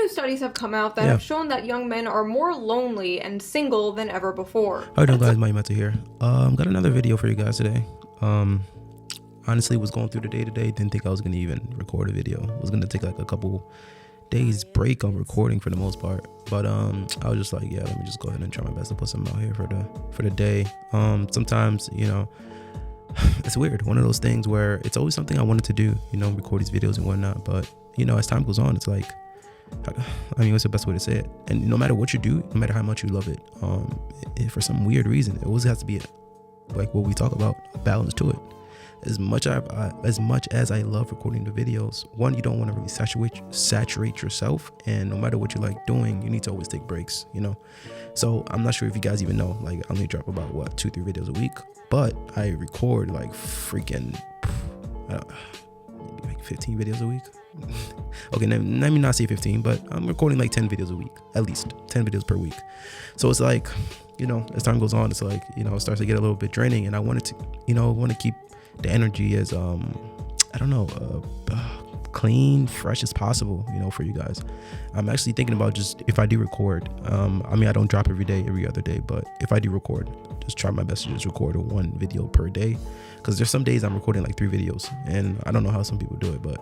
new studies have come out that have shown that young men are more lonely and single than ever before. How you doing, guys? Mike Meta here. Got another video for you guys today. Honestly, was going through the day today. Didn't think I was gonna even record a video. Was gonna take like a couple days break on recording for the most part. But I was just like, yeah, let me just go ahead and try my best to put something out here for the day. Sometimes, you know, it's weird. One of those things where it's always something I wanted to do, you know, record these videos and whatnot. But you know, as time goes on, it's like, I mean, what's the best way to say it? And no matter what you do, no matter how much you love it, for some weird reason, it always has to be like what we talk about, a balance to it. As much as I love recording the videos, one, you don't want to really saturate yourself, and no matter what you like doing, you need to always take breaks, you know. So I'm not sure if you guys even know, like, I only drop about 2-3 videos a week, but I record like freaking maybe like 15 videos a week. Okay, let me not say 15, but I'm recording like 10 videos a week, at least 10 videos per week. So it's like, you know, as time goes on, it's like, you know, it starts to get a little bit draining, and I wanted to, you know, want to keep the energy as I don't know, clean, fresh as possible, you know, for you guys. I'm actually thinking about, just if I do record, I mean, I don't drop every day, every other day, but if I do record, just try my best to just record one video per day, because there's some days I'm recording like 3 videos, and I don't know how some people do it, but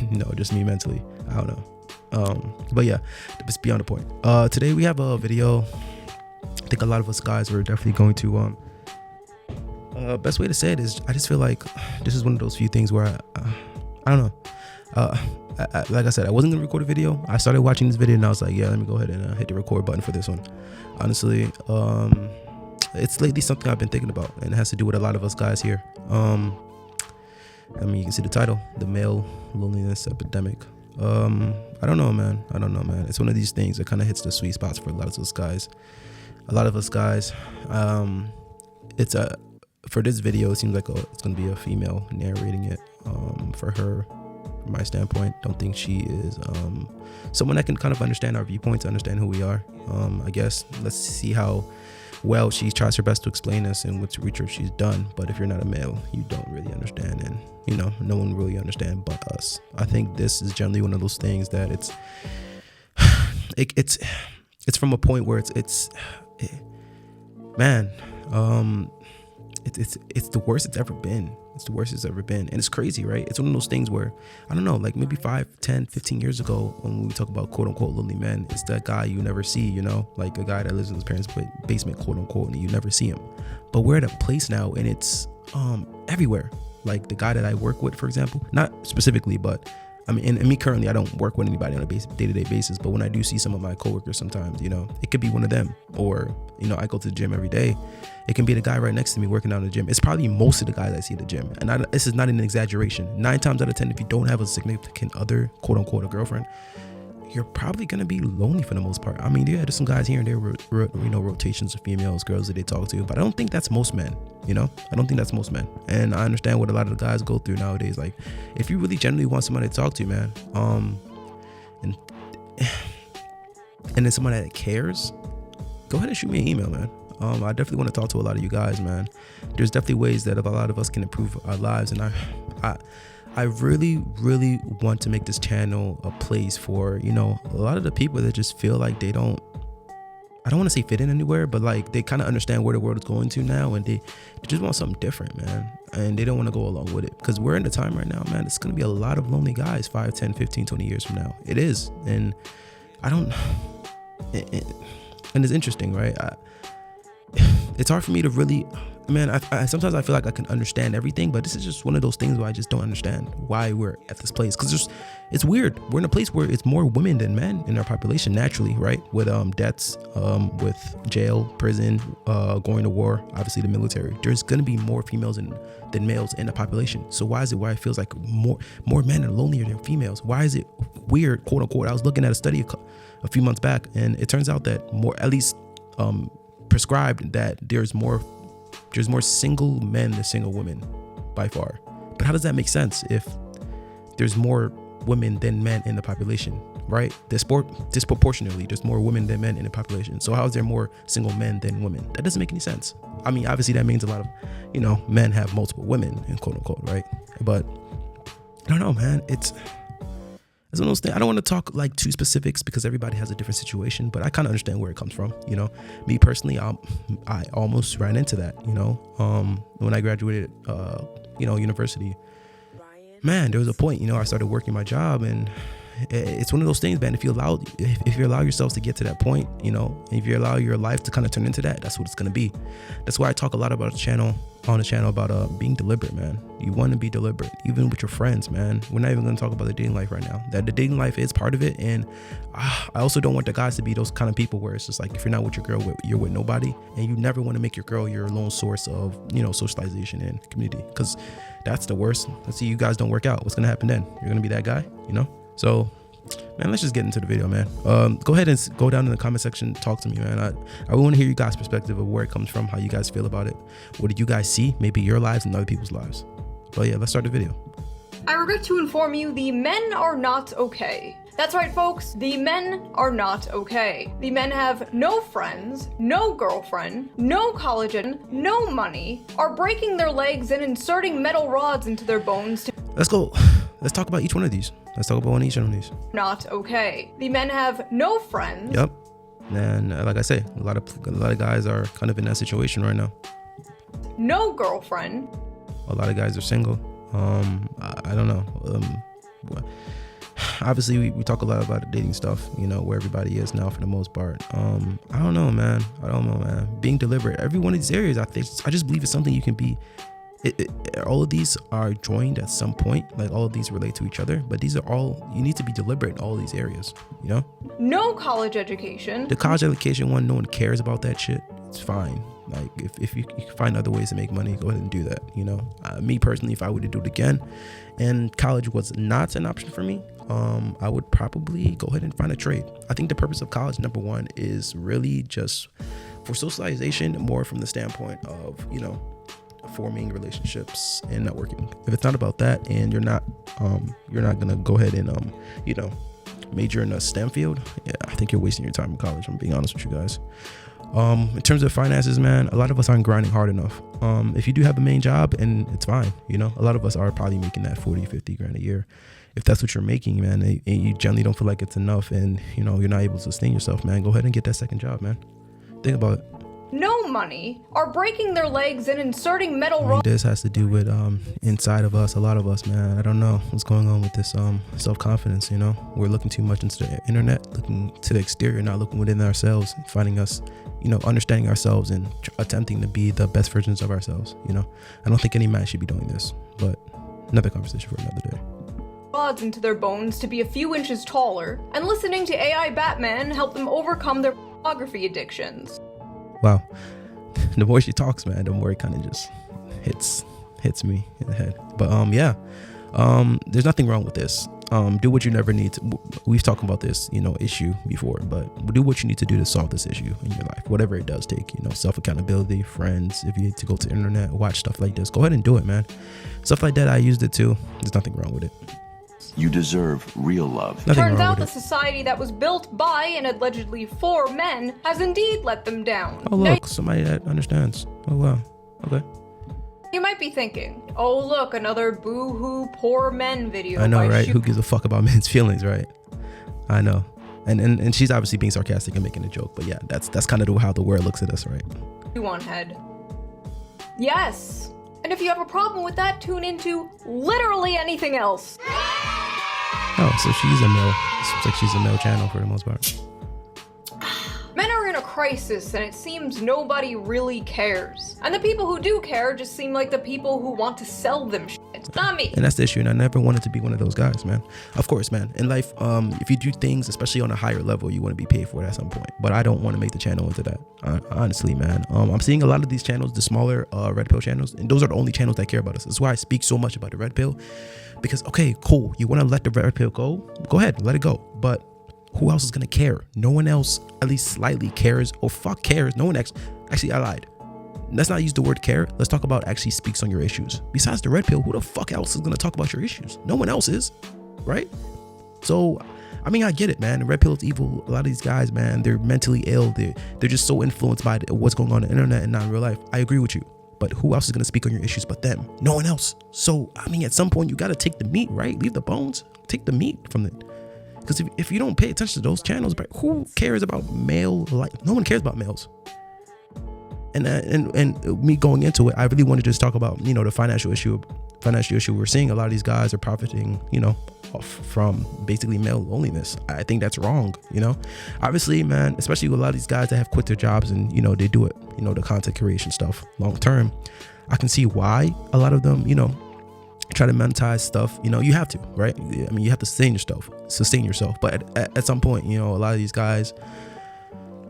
you know, just me mentally, I don't know. But yeah, it's beyond the point. Today we have a video. I think a lot of us guys are definitely going to best way to say it is, I just feel like this is one of those few things where I don't know, like I said, I wasn't gonna record a video. I started watching this video and I was like, yeah, let me go ahead and hit the record button for this one. Honestly, it's lately something I've been thinking about, and it has to do with a lot of us guys here. I mean, you can see the title, the male loneliness epidemic. I don't know, man. It's one of these things that kind of hits the sweet spots for a lot of us guys. It's for this video, it seems like it's going to be a female narrating it. For her, from my standpoint, don't think she is someone that can kind of understand our viewpoints, understand who we are. I guess let's see how well she tries her best to explain this and what research she's done. But if you're not a male, you don't really understand, and you know, no one really understands but us. I think this is generally one of those things that it's from a point where it's the worst it's ever been. It's the worst it's ever been. And it's crazy, right? It's one of those things where, I don't know, like maybe 5, 10, 15 years ago, when we talk about quote unquote lonely men, it's that guy you never see, you know, like a guy that lives in his parents' basement, quote unquote, and you never see him. But we're at a place now, and it's everywhere. Like the guy that I work with, for example, not specifically, but I mean, and me currently, I don't work with anybody on a day-to-day basis, but when I do see some of my coworkers sometimes, you know, it could be one of them, or, you know, I go to the gym every day. It can be the guy right next to me working out in the gym. It's probably most of the guys I see at the gym. And this is not an exaggeration. 9 times out of 10, if you don't have a significant other, quote unquote, a girlfriend, you're probably going to be lonely for the most part. I mean, yeah, there's some guys here and there, you know, rotations of females, girls that they talk to, but I don't think that's most men, you know? I don't think that's most men. And I understand what a lot of the guys go through nowadays. Like, if you really genuinely want somebody to talk to, man, and then somebody that cares, go ahead and shoot me an email, man. I definitely want to talk to a lot of you guys, man. There's definitely ways that a lot of us can improve our lives, and I really, really want to make this channel a place for, you know, a lot of the people that just feel like they don't, I don't want to say fit in anywhere, but like they kind of understand where the world is going to now, and they just want something different, man. And they don't want to go along with it, because we're in the time right now, man. It's going to be a lot of lonely guys 5, 10, 15, 20 years from now. It is. And I don't, and it's interesting, right? It's hard for me to really, man, I sometimes I feel like I can understand everything, but this is just one of those things where I just don't understand why we're at this place. Because it's weird. We're in a place where it's more women than men in our population naturally, right? With deaths, with jail, prison, going to war, obviously the military. There's going to be more females than males in the population. So why is it feels like more men are lonelier than females? Why is it weird, quote unquote? I was looking at a study a few months back, and it turns out that at least prescribed that there's more single men than single women by far. But how does that make sense if there's more women than men in the population, right? Disproportionately, there's more women than men in the population. So how is there more single men than women? That doesn't make any sense. I mean, obviously that means a lot of, you know, men have multiple women, in quote unquote, right? But I don't know, man. It's it's one of those things. I don't want to talk like too specifics because everybody has a different situation, but I kind of understand where it comes from. You know, me personally, I almost ran into that. You know, when I graduated, university, man, there was a point. You know, I started working my job, and it's one of those things, man. If you allow yourselves to get to that point, you know, if you allow your life to kind of turn into that, that's what it's gonna be. That's why I talk a lot about on the channel about being deliberate, man. You want to be deliberate, even with your friends, man. We're not even gonna talk about the dating life right now. That the dating life is part of it, and I also don't want the guys to be those kind of people where it's just like if you're not with your girl, you're with nobody, and you never want to make your girl your lone source of, you know, socialization and community, because that's the worst. Let's see, you guys don't work out. What's gonna happen then? You're gonna be that guy, you know. So, man, let's just get into the video, man. Go ahead and go down in the comment section, talk to me, man. I want to hear you guys' perspective of where it comes from, how you guys feel about it. What did you guys see? Maybe your lives and other people's lives. But yeah, let's start the video. I regret to inform you, the men are not okay. That's right, folks, the men are not okay. The men have no friends, no girlfriend, no collagen, no money, are breaking their legs and inserting metal rods into their bones to— Let's go. Let's talk about each one of these. Let's talk about each one of these. Not okay. The men have no friends. Yep. And like I say, a lot of guys are kind of in that situation right now. No girlfriend. A lot of guys are single. I don't know. Obviously, we talk a lot about dating stuff, you know, where everybody is now for the most part. I don't know, man. Being deliberate. Every one of these areas, I just believe it's something you can be. All of these are joined at some point, like all of these relate to each other, but these are all, you need to be deliberate in all of these areas, you know. No college education. The college education one, no one cares about that shit. It's fine. Like if you can find other ways to make money, go ahead and do that, you know. Me personally, if I were to do it again and college was not an option for me, I would probably go ahead and find a trade. I think the purpose of college, number one, is really just for socialization, more from the standpoint of, you know, forming relationships and networking. If it's not about that, and you're not gonna go ahead and you know, major in a STEM field, yeah, I think you're wasting your time in college. I'm being honest with you guys. In terms of finances, man, a lot of us aren't grinding hard enough. If you do have a main job, and it's fine, you know, a lot of us are probably making that 40-50 grand a year. If that's what you're making, man, and you generally don't feel like it's enough, and you know, you're not able to sustain yourself, man, go ahead and get that second job, man. Think about it. No money, are breaking their legs and inserting metal rods. This has to do with inside of us, a lot of us, man. I don't know what's going on with this self-confidence, you know. We're looking too much into the internet, looking to the exterior, not looking within ourselves, finding us, you know, understanding ourselves and attempting to be the best versions of ourselves, you know. I don't think any man should be doing this, but another conversation for another day. Rods into their bones to be a few inches taller, and listening to AI Batman help them overcome their pornography addictions. Wow, the more she talks, man, the more it kind of just hits me in the head. But yeah, there's nothing wrong with this. Do what you never need to. We've talked about this, you know, issue before, but do what you need to do to solve this issue in your life, whatever it does take. You know, self accountability, friends. If you need to go to the internet, watch stuff like this, go ahead and do it, man. Stuff like that, I used it too. There's nothing wrong with it. You deserve real love. Turns out the society that was built by and allegedly for men has indeed let them down. Oh look, somebody that understands. Oh wow, okay. You might be thinking, oh look, another boo-hoo poor men video. I know, right? Who gives a fuck about men's feelings, right? I know. And she's obviously being sarcastic and making a joke, but yeah, that's kind of how the world looks at us, right? On head. Yes. And if you have a problem with that, tune into literally anything else. Oh, so she's a male. It seems like she's a male channel for the most part. Men are in a crisis, and it seems nobody really cares. And the people who do care just seem like the people who want to sell them shit. It's not me. And that's the issue, and I never wanted to be one of those guys, man. Of course, man. In life, if you do things, especially on a higher level, you want to be paid for it at some point. But I don't want to make the channel into that, honestly, man. I'm seeing a lot of these channels, the smaller red pill channels, and those are the only channels that care about us. That's why I speak so much about the red pill. Because, okay, cool, you want to let the red pill go? Go ahead, let it go. But who else is going to care? No one else at least slightly cares, or fuck cares. No one actually, I lied. Let's not use the word care. Let's talk about actually speaks on your issues. Besides the red pill, who the fuck else is going to talk about your issues? No one else is, right? So, I mean, I get it, man. The red pill is evil. A lot of these guys, man, they're mentally ill. They're just so influenced by what's going on the internet and not in real life. I agree with you. But who else is going to speak on your issues but them? No one else. So, I mean, at some point, you got to take the meat, right? Leave the bones. Take the meat from it. Because if you don't pay attention to those channels, bro, who cares about male life? No one cares about males. And me going into it, I really want to just talk about, you know, the financial issue. We're seeing a lot of these guys are profiting, you know, off from basically male loneliness. I think that's wrong, you know. Obviously, man, especially with a lot of these guys that have quit their jobs and, you know, they do it, you know, the content creation stuff long term. I can see why a lot of them, you know, try to monetize stuff. You know, you have to, right? I mean, you have to sustain yourself. But at some point, you know, a lot of these guys,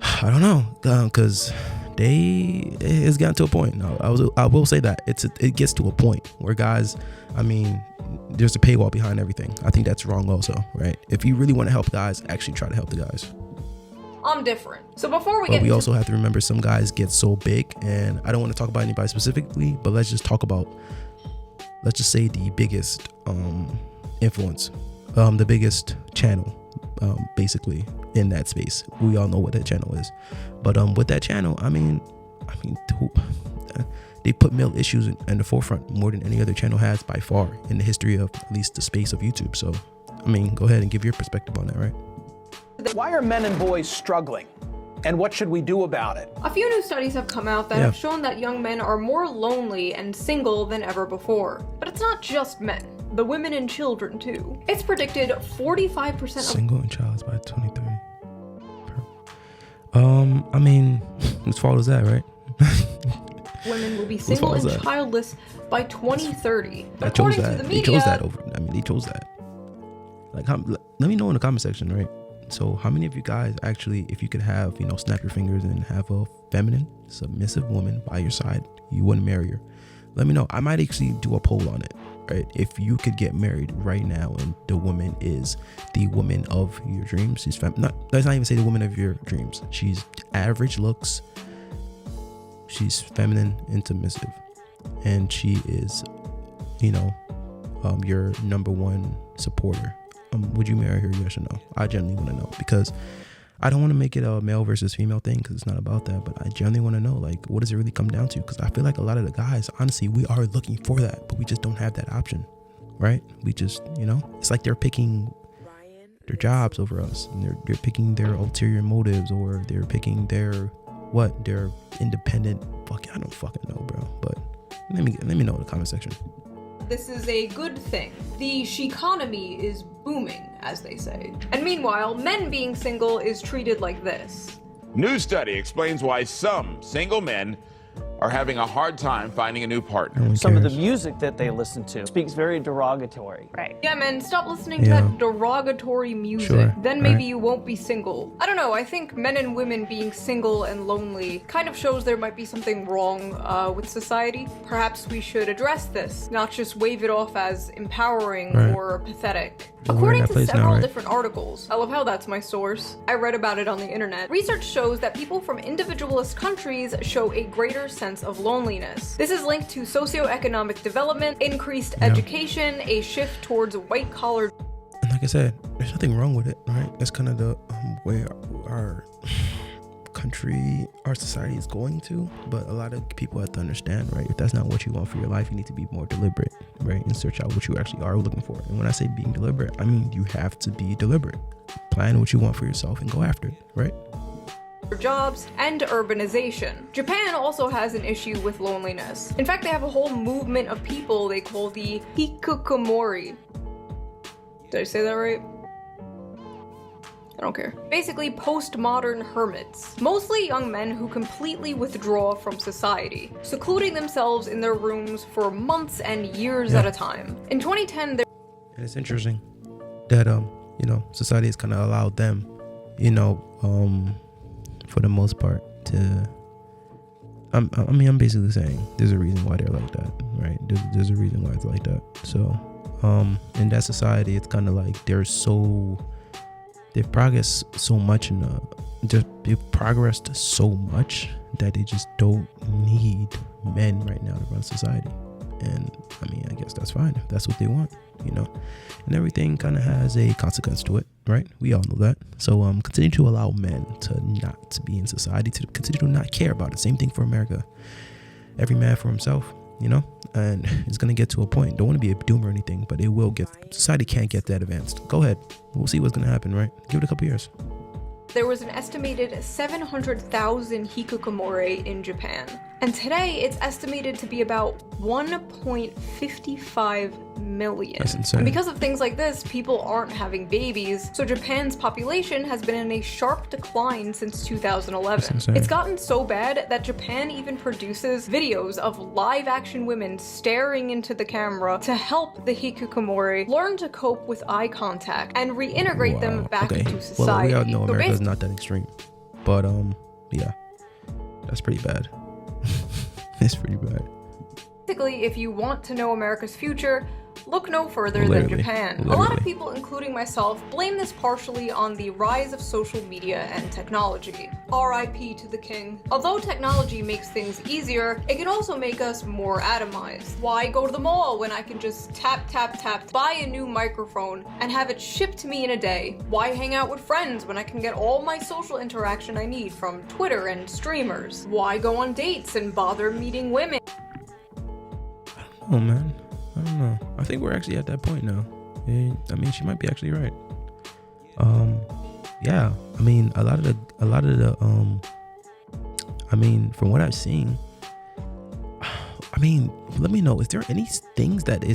I don't know, because it's gotten to a point. Now, I will say that it gets to a point where guys, I mean, there's a paywall behind everything. I think that's wrong also, right? If you really want to help guys, actually try to help the guys. I'm different. So before we but we also have to remember some guys get so big, and I don't want to talk about anybody specifically, but let's just say the biggest influence, the biggest channel, basically in that space. We all know what that channel is, but with that channel, I mean, they put male issues in the forefront more than any other channel has by far in the history of at least the space of YouTube. So, I mean, go ahead and give your perspective on that, right? Why are men and boys struggling? And what should we do about it? A few new studies have come out that have shown that young men are more lonely and single than ever before. But it's not just men. The women and children too. It's predicted 45% single and childless by 2030. I mean, whose fault is that, right? Women will be single and childless by 2030. They chose that. They chose that over. I mean, they chose that. Like, let me know in the comment section, right? So how many of you guys actually, if you could have, you know, snap your fingers and have a feminine, submissive woman by your side, you wouldn't marry her? Let me know. I might actually do a poll on it, right? If you could get married right now and the woman is the woman of your dreams, she's let's not even say the woman of your dreams. She's average looks, she's feminine and submissive, and she is, you know, your number one supporter. Would you marry her, yes or no? I genuinely want to know, because I don't want to make it a male versus female thing, because it's not about that, but I genuinely want to know, like, what does it really come down to? Because I feel like a lot of the guys, honestly, we are looking for that, but we just don't have that option, right? We just, you know, it's like they're picking their jobs over us, and they're picking their ulterior motives, or they're picking their independent, I don't fucking know, bro. But let me know in the comment section. This is a good thing. The she-economy is booming, as they say. And meanwhile, men being single is treated like this. New study explains why some single men are having a hard time finding a new partner. Some of the music that they listen to speaks very derogatory. Right. Yeah, man, stop listening to that derogatory music. Sure. Then maybe you won't be single. I don't know, I think men and women being single and lonely kind of shows there might be something wrong with society. Perhaps we should address this, not just wave it off as empowering or pathetic. According to several different articles, I love how that's my source, I read about it on the internet, research shows that people from individualist countries show a greater sense of loneliness. This is linked to socioeconomic development, increased education, a shift towards white-collar. And like I said, there's nothing wrong with it, right? That's kind of the way our country, our society is going to, but a lot of people have to understand, right? If that's not what you want for your life, you need to be more deliberate, right? And search out what you actually are looking for. And when I say being deliberate, I mean you have to be deliberate. Plan what you want for yourself and go after it, right? Jobs and urbanization. Japan also has an issue with loneliness. In fact, they have a whole movement of people they call the hikikomori. Did I say that right? I don't care. Basically, postmodern hermits. Mostly young men who completely withdraw from society, secluding themselves in their rooms for months and years at a time. In 2010, and it's interesting that, you know, society has kind of allowed them, you know, for the most part to, I'm basically saying there's a reason why they're like that, right? There's a reason why it's like that. So, in that society, it's kind of like they've progressed so much they've progressed so much that they just don't need men right now to run society. And I mean, I guess that's fine if that's what they want, you know, and everything kind of has a consequence to it, right? We all know that. So continue to allow men to not be in society, to continue to not care about it. Same thing for America. Every man for himself, you know. and it's gonna get to a point. Don't want to be a doom or anything, but it will get. Society can't get that advanced. Go ahead. We'll see what's gonna happen, right? Give it a couple years. There was an estimated 700,000 hikikomori in Japan. And today, it's estimated to be about 1.55 million. That's insane. And because of things like this, people aren't having babies, so Japan's population has been in a sharp decline since 2011. It's gotten so bad that Japan even produces videos of live-action women staring into the camera to help the hikikomori learn to cope with eye contact and reintegrate them back into society. Well, we all know America's not that extreme, but yeah, that's pretty bad. It's pretty bad. Basically, if you want to know America's future, look no further than Japan. A lot of people, including myself, blame this partially on the rise of social media and technology. RIP to the king. Although technology makes things easier, it can also make us more atomized. Why go to the mall when I can just tap, buy a new microphone, and have it shipped to me in a day? Why hang out with friends when I can get all my social interaction I need from Twitter and streamers? Why go on dates and bother meeting women? Oh man, I don't know. I think we're actually at that point now. I mean, she might be actually right. Yeah. I mean, a lot of the I mean, from what I've seen, I mean, let me know, is there any things that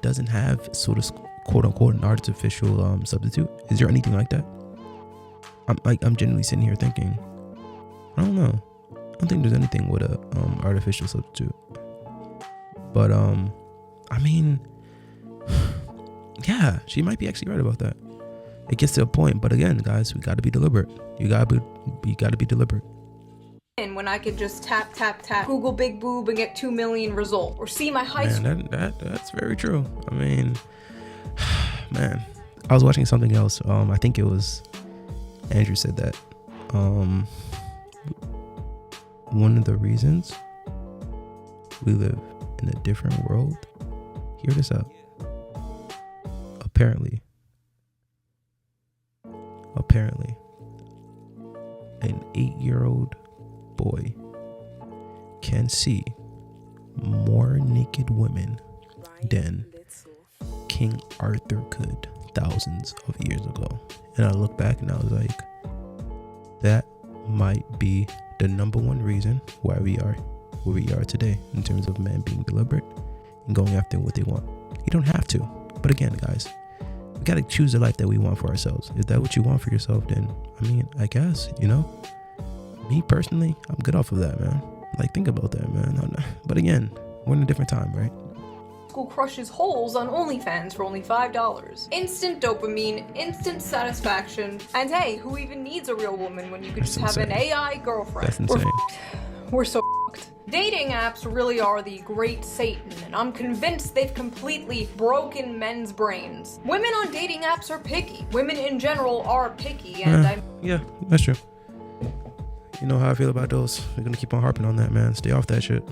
doesn't have sort of quote unquote an artificial substitute? Is there anything like that? I'm genuinely sitting here thinking, I don't know. I don't think there's anything with a artificial substitute. But I mean, yeah, she might be actually right about that. It gets to a point, but again, guys, we got to be deliberate. You got to be deliberate. And when I could just tap, Google big boob and get 2 million results, or see my high school. That's very true. I mean, man, I was watching something else. I think it was Andrew said that. One of the reasons we live in a different world. Hear this out. Apparently, an 8-year-old boy can see more naked women than King Arthur could thousands of years ago. And I look back and I was like, that might be the number one reason why we are where we are today in terms of men being deliberate and going after what they want. You don't have to, but again, guys, we gotta choose the life that we want for ourselves. Is that what you want for yourself? Then I mean, I guess, you know, me personally, I'm good off of that, man. Like, think about that, man. But again, we're in a different time, right? School crushes holes on OnlyFans for only $5. Instant dopamine, instant satisfaction, and hey, who even needs a real woman when you could just have an AI girlfriend? That's insane. We're so f***ed. Dating apps really are the great Satan, and I'm convinced they've completely broken men's brains. Women on dating apps are picky. Women in general are picky, and yeah, that's true. You know how I feel about those. We're gonna keep on harping on that, man. Stay off that shit.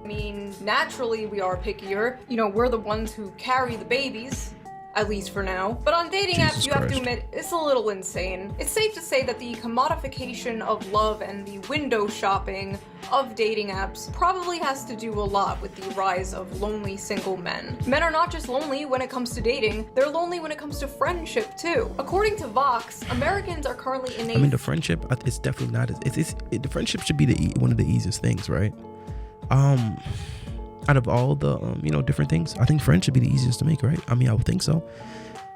I mean, naturally we are pickier. You know, we're the ones who carry the babies. At least for now. But on dating apps, you have to admit, it's a little insane. It's safe to say that the commodification of love and the window shopping of dating apps probably has to do a lot with the rise of lonely single men. Men are not just lonely when it comes to dating, they're lonely when it comes to friendship too. According to Vox, Americans are currently in a... I mean, the friendship, it's definitely not... the friendship should be one of the easiest things, right? Out of all the different things, I think friends should be the easiest to make, right? I mean, I would think so,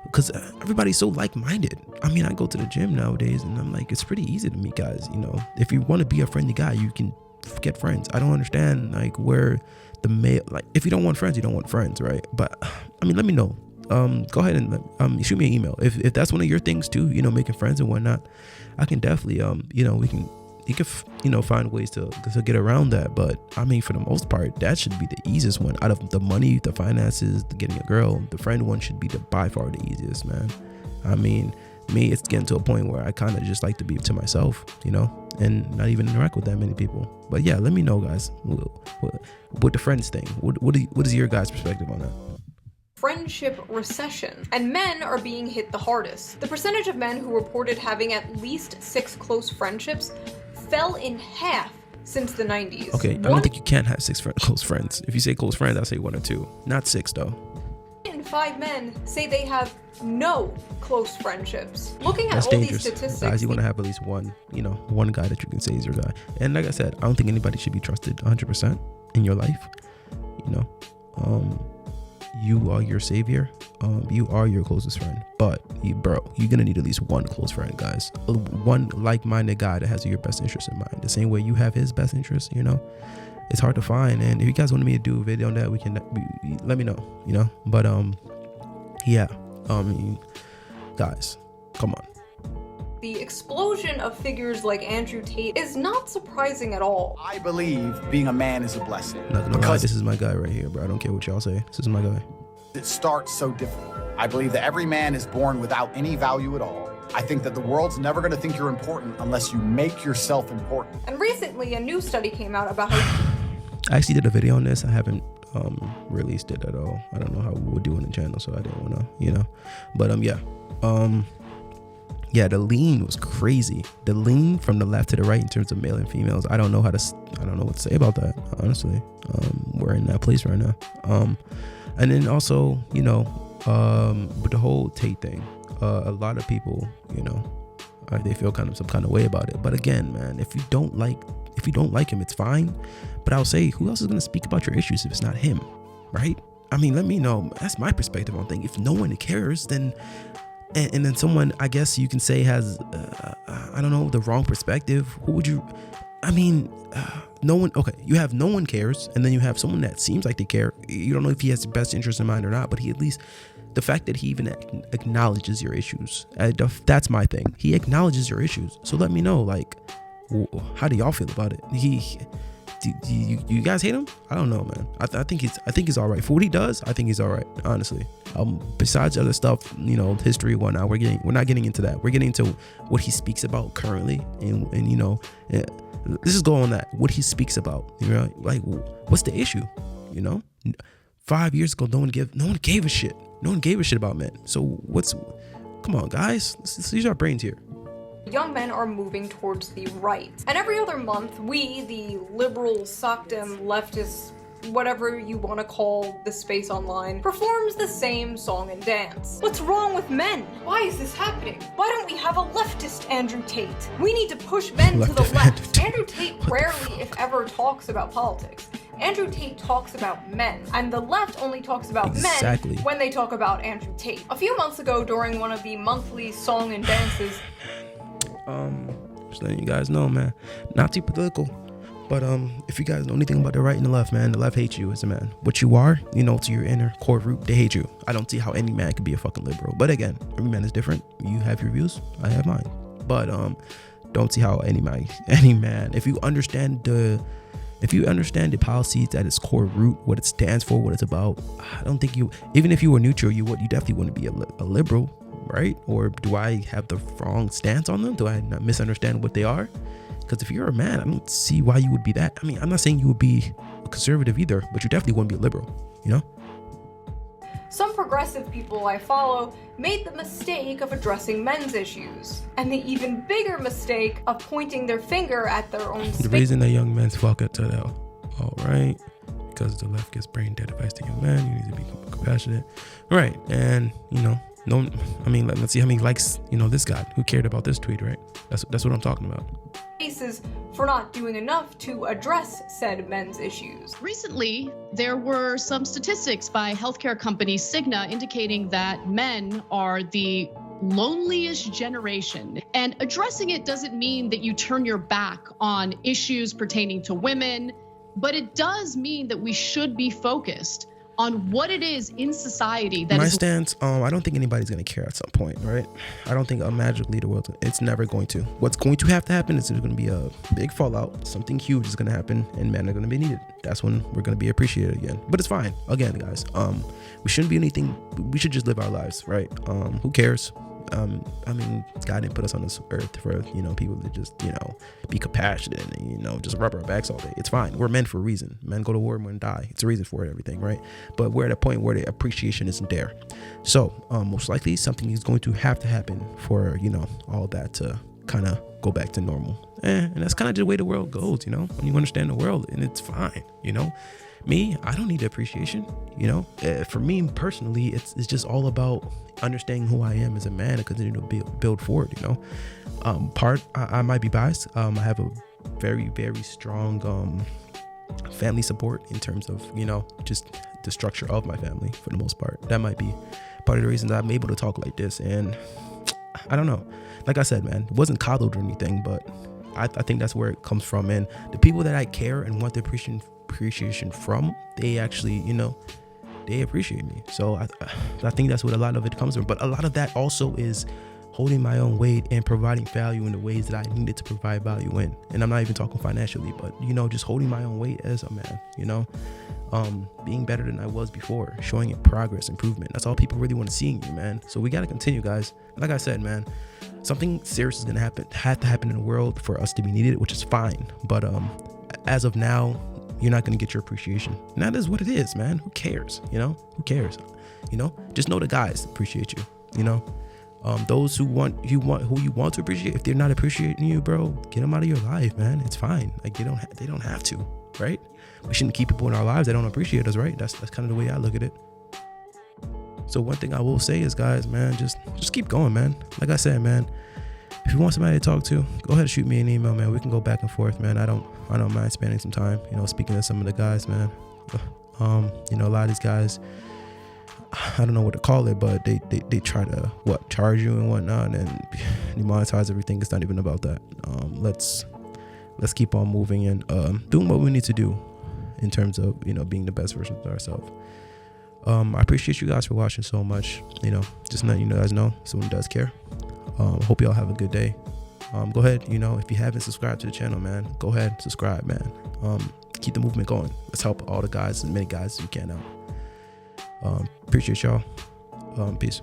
because everybody's so like-minded. I mean, I go to the gym nowadays and I'm like, it's pretty easy to meet guys. You know, if you want to be a friendly guy, you can get friends. I don't understand like where the male, like, if you don't want friends, you don't want friends, right? But I mean, let me know. Go ahead and shoot me an email if that's one of your things too, you know, making friends and whatnot. I can definitely you can find ways to get around that. But I mean, for the most part, that should be the easiest one. Out of the money, the finances, the getting a girl, the friend one should be by far the easiest, man. I mean, me, it's getting to a point where I kind of just like to be to myself, you know, and not even interact with that many people. But yeah, let me know, guys, with the friends thing. What is your guys' perspective on that? Friendship recession, and men are being hit the hardest. The percentage of men who reported having at least 6 close friendships fell in half since the 90s. Okay, I don't think you can have 6 close friends. If you say close friends, I'll say 1 or 2. Not 6, though. 1 in 5 men say they have no close friendships. Looking at That's all dangerous. these statistics, Guys, you want to have at least one, one guy that you can say is your guy. And like I said, I don't think anybody should be trusted 100% in your life. You are your savior. You are your closest friend. But you're gonna need at least one close friend, guys. One like-minded guy that has your best interest in mind. The same way you have his best interest. It's hard to find. And if you guys want me to do a video on that, let me know. But yeah. Guys, come on. the explosion of figures like Andrew Tate is not surprising at all. I believe being a man is a blessing. Not gonna lie, this is my guy right here, bro. I don't care what y'all say. This is my guy. It starts so different. I believe that every man is born without any value at all. I think that the world's never going to think you're important unless you make yourself important. And recently, a new study came out about how... I actually did a video on this. I haven't released it at all. I don't know how we would do on the channel, so I didn't want to, But yeah, the lean was crazy. The lean from the left to the right in terms of male and females. I don't know what to say about that, honestly. We're in that place right now. And then also, with the whole Tate thing, a lot of people, they feel some kind of way about it. But again, man, if you don't like him, it's fine. But I'll say, who else is gonna speak about your issues if it's not him, right? I mean, let me know. That's my perspective on things. If no one cares, then and then someone, I guess you can say, has the wrong perspective. Who would you? I mean, no one. Okay, you have no one cares, and then you have someone that seems like they care. You don't know if he has the best interest in mind or not, but he at least. The fact that he even acknowledges your issues, that's my thing. He acknowledges your issues. So let me know, how do y'all feel about it? You guys hate him? I don't know, man. I think he's all right for what he does. I think he's all right, honestly. Besides other stuff, history and whatnot, we're not getting into that. We're getting into what he speaks about currently, and this is going on that what he speaks about. What's the issue? 5 years ago, no one gave a shit. No one gave a shit about men. So come on, guys, let's use our brains here. Young men are moving towards the right. And every other month, we, the liberal, sockdom, leftist, whatever you want to call the space online, performs the same song and dance. What's wrong with men? Why is this happening? Why don't we have a leftist Andrew Tate? We need to push men to the left. Andrew Tate rarely, if ever, talks about politics. Andrew Tate talks about men, and the left only talks about men when they talk about Andrew Tate. A few months ago, during one of the monthly song and dances, just letting you guys know, man, not too political, but if you guys know anything about the right and the left, man, the left hates you as a man. What you are, to your inner core root, they hate you. I don't see how any man could be a fucking liberal, but again, every man is different. You have your views, I have mine, but don't see how any man, if you understand the policies at its core root, what it stands for, what it's about, I don't think even if you were neutral, you definitely wouldn't be a liberal, right? Or do I have the wrong stance on them? Do I not misunderstand what they are? Because if you're a man, I don't see why you would be that. I mean, I'm not saying you would be a conservative either, but you definitely wouldn't be a liberal, Some progressive people I follow made the mistake of addressing men's issues, and the even bigger mistake of pointing their finger at their own The reason that young men fuck it to that, all right, because the left gets brain dead advice to young men. You need to be compassionate, right? And let's see how many likes this guy who cared about this tweet, right? That's what I'm talking about. Cases for not doing enough to address said men's issues. Recently, there were some statistics by healthcare company Cigna indicating that men are the loneliest generation. And addressing it doesn't mean that you turn your back on issues pertaining to women, but it does mean that we should be focused on what it is in society that my stance. I don't think anybody's gonna care at some point, right? I don't think magically the world. It's never going to. What's going to have to happen is there's gonna be a big fallout. Something huge is gonna happen, and men are gonna be needed. That's when we're gonna be appreciated again. But it's fine. Again, guys. We shouldn't be anything. We should just live our lives, right? Who cares? God didn't put us on this earth for people to just be compassionate and just rub our backs all day. It's fine. We're men for a reason. Men go to war and men die. It's a reason for everything, right? But we're at a point where the appreciation isn't there. So most likely something is going to have to happen for all that to kind of go back to normal. And that's kind of the way the world goes, you know, when you understand the world, and it's fine, you know. Me, I don't need appreciation, you know. For me personally, it's just all about understanding who I am as a man and continue to build forward, you know. I might be biased. I have a very, very strong family support in terms of, you know, just the structure of my family for the most part. That might be part of the reason that I'm able to talk like this. And I don't know, like I said, man, it wasn't coddled or anything, but I think that's where it comes from. And the people that I care and want the appreciation from, they actually, you know, they appreciate me. So I think that's what a lot of it comes from. But a lot of that also is holding my own weight and providing value in the ways that I needed to provide value in. And I'm not even talking financially, but, you know, just holding my own weight as a man, you know, being better than I was before, showing it progress, improvement. That's all people really want to see in you, man. So we got to continue, guys. Like I said, man, something serious is going to have to happen in the world for us to be needed, which is fine. But as of now, you're not going to get your appreciation. And that is what it is, man. Who cares? You know, who cares? You know, just know the guys appreciate you, you know. Those who you want to appreciate, if they're not appreciating you, bro, get them out of your life, man. It's fine. Like they don't have to, right? We shouldn't keep people in our lives that don't appreciate us, right? That's kind of the way I look at it. So one thing I will say is, guys, man, just keep going, man. Like I said, man, if you want somebody to talk to, go ahead and shoot me an email, man. We can go back and forth, man. I don't mind spending some time, you know, speaking to some of the guys, man. You know, a lot of these guys, I don't know what to call it, but they try to charge you and whatnot and demonetize everything. It's not even about that. Let's keep on moving and doing what we need to do in terms of, you know, being the best version of ourselves. I appreciate you guys for watching so much. You know, just letting you guys know someone does care. Hope y'all have a good day. Go ahead, you know, if you haven't subscribed to the channel, man, go ahead, subscribe, man. Keep the movement going. Let's help all the guys, as many guys as we can out. Appreciate y'all. Peace.